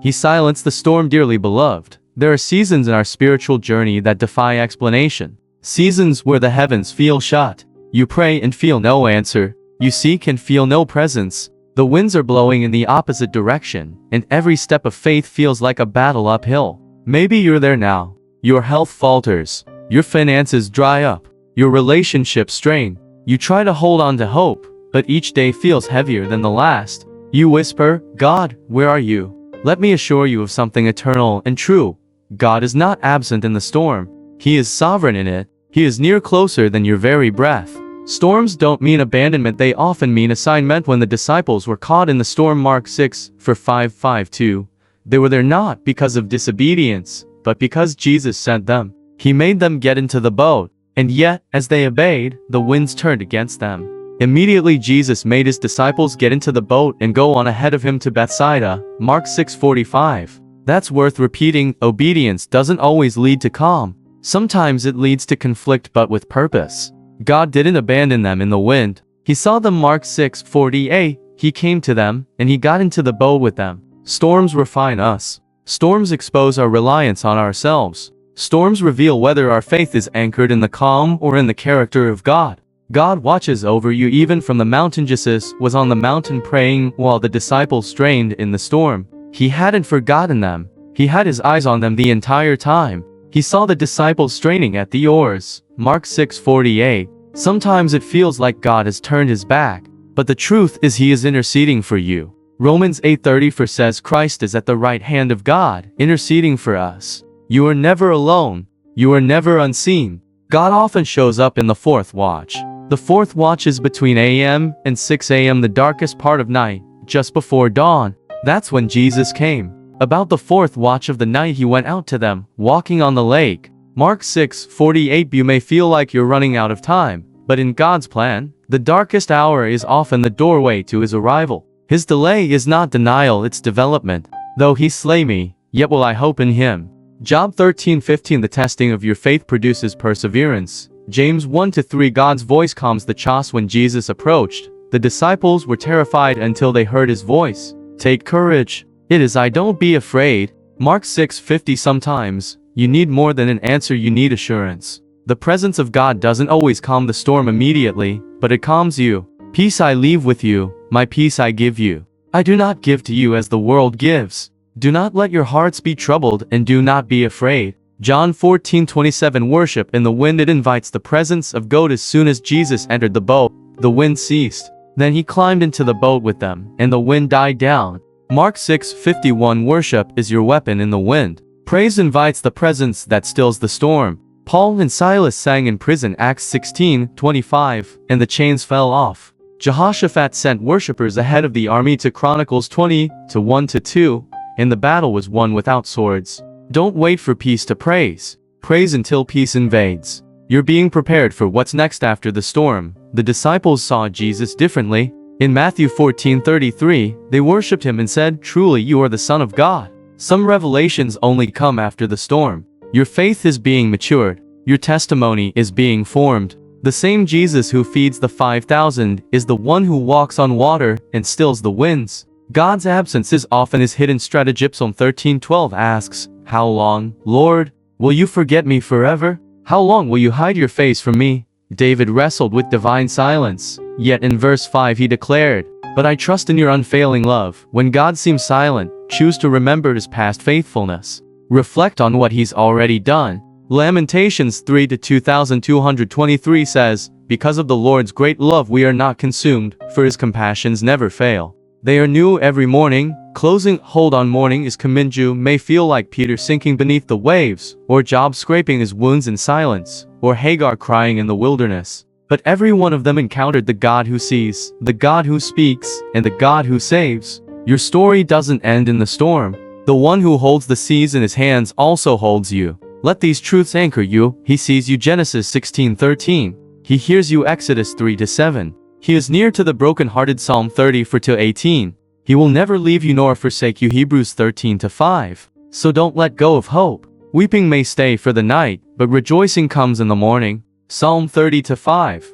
He silenced the storm. Dearly beloved, there are seasons in our spiritual journey that defy explanation. Seasons where the heavens feel shut. You pray and feel no answer. You seek and feel no presence. The winds are blowing in the opposite direction, and every step of faith feels like a battle uphill. Maybe you're there now. Your health falters. Your finances dry up. Your relationships strain. You try to hold on to hope, but each day feels heavier than the last. You whisper, "God, where are you?" Let me assure you of something eternal and true. God is not absent in the storm. He is sovereign in it. He is near, closer than your very breath. Storms don't mean abandonment, they often mean assignment. When the disciples were caught in the storm, Mark 6:5-5-2, they were there not because of disobedience, but because Jesus sent them. He made them get into the boat, and yet, as they obeyed, the winds turned against them. Immediately Jesus made his disciples get into the boat and go on ahead of him to Bethsaida, Mark 6:45. That's worth repeating. Obedience doesn't always lead to calm. Sometimes it leads to conflict, but with purpose. God didn't abandon them in the wind. He saw them, Mark 6:48. He came to them, and he got into the boat with them. Storms refine us. Storms expose our reliance on ourselves. Storms reveal whether our faith is anchored in the calm or in the character of God. God watches over you even from the mountain. Jesus was on the mountain praying while the disciples strained in the storm. He hadn't forgotten them. He had his eyes on them the entire time. He saw the disciples straining at the oars, Mark 6:48. Sometimes it feels like God has turned his back, but the truth is he is interceding for you. Romans 8:34 says Christ is at the right hand of God, interceding for us. You are never alone. You are never unseen. God often shows up in the fourth watch. The fourth watch is between a.m. and 6 a.m., the darkest part of night, just before dawn. That's when Jesus came. About the fourth watch of the night he went out to them, walking on the lake. Mark 6:48. You may feel like you're running out of time, but in God's plan, the darkest hour is often the doorway to his arrival. His delay is not denial, it's development. Though he slay me, yet will I hope in him. Job 13:15. The testing of your faith produces perseverance. James 1-3. God's voice calms the chaos. When Jesus approached, the disciples were terrified until they heard his voice. Take courage. It is I, don't be afraid. Mark 6:50. Sometimes, you need more than an answer, you need assurance. The presence of God doesn't always calm the storm immediately, but it calms you. Peace I leave with you, my peace I give you. I do not give to you as the world gives. Do not let your hearts be troubled, and do not be afraid. John 14:27. Worship in the wind. It invites the presence of God. As soon as Jesus entered the boat, the wind ceased. Then he climbed into the boat with them, and the wind died down. Mark 6:51. Worship is your weapon in the wind. Praise invites the presence that stills the storm. Paul and Silas sang in prison, Acts 16:25, and the chains fell off. Jehoshaphat sent worshippers ahead of the army to Chronicles 20:1-2, and the battle was won without swords. Don't wait for peace to praise. Praise until peace invades. You're being prepared for what's next after the storm. The disciples saw Jesus differently. In Matthew 14:33, they worshipped him and said, "Truly you are the Son of God." Some revelations only come after the storm. Your faith is being matured. Your testimony is being formed. The same Jesus who feeds the 5,000 is the one who walks on water and stills the winds. God's absence is often his hidden strategy. Psalm 13:12 asks, "How long, Lord, will you forget me forever? How long will you hide your face from me?" David wrestled with divine silence, yet in verse 5 he declared, "But I trust in your unfailing love." When God seems silent, choose to remember his past faithfulness. Reflect on what he's already done. Lamentations 3:2223 says, "Because of the Lord's great love we are not consumed, for his compassions never fail. They are new every morning." Closing, hold on. Morning is Kaminju may feel like Peter sinking beneath the waves, or Job scraping his wounds in silence, or Hagar crying in the wilderness. But every one of them encountered the God who sees, the God who speaks, and the God who saves. Your story doesn't end in the storm. The one who holds the seas in his hands also holds you. Let these truths anchor you. He sees you, Genesis 16:13. He hears you, Exodus 3-7. He is near to the brokenhearted, Psalm 34-18. He will never leave you nor forsake you, Hebrews 13-5. So don't let go of hope. Weeping may stay for the night, but rejoicing comes in the morning, Psalm 30-5.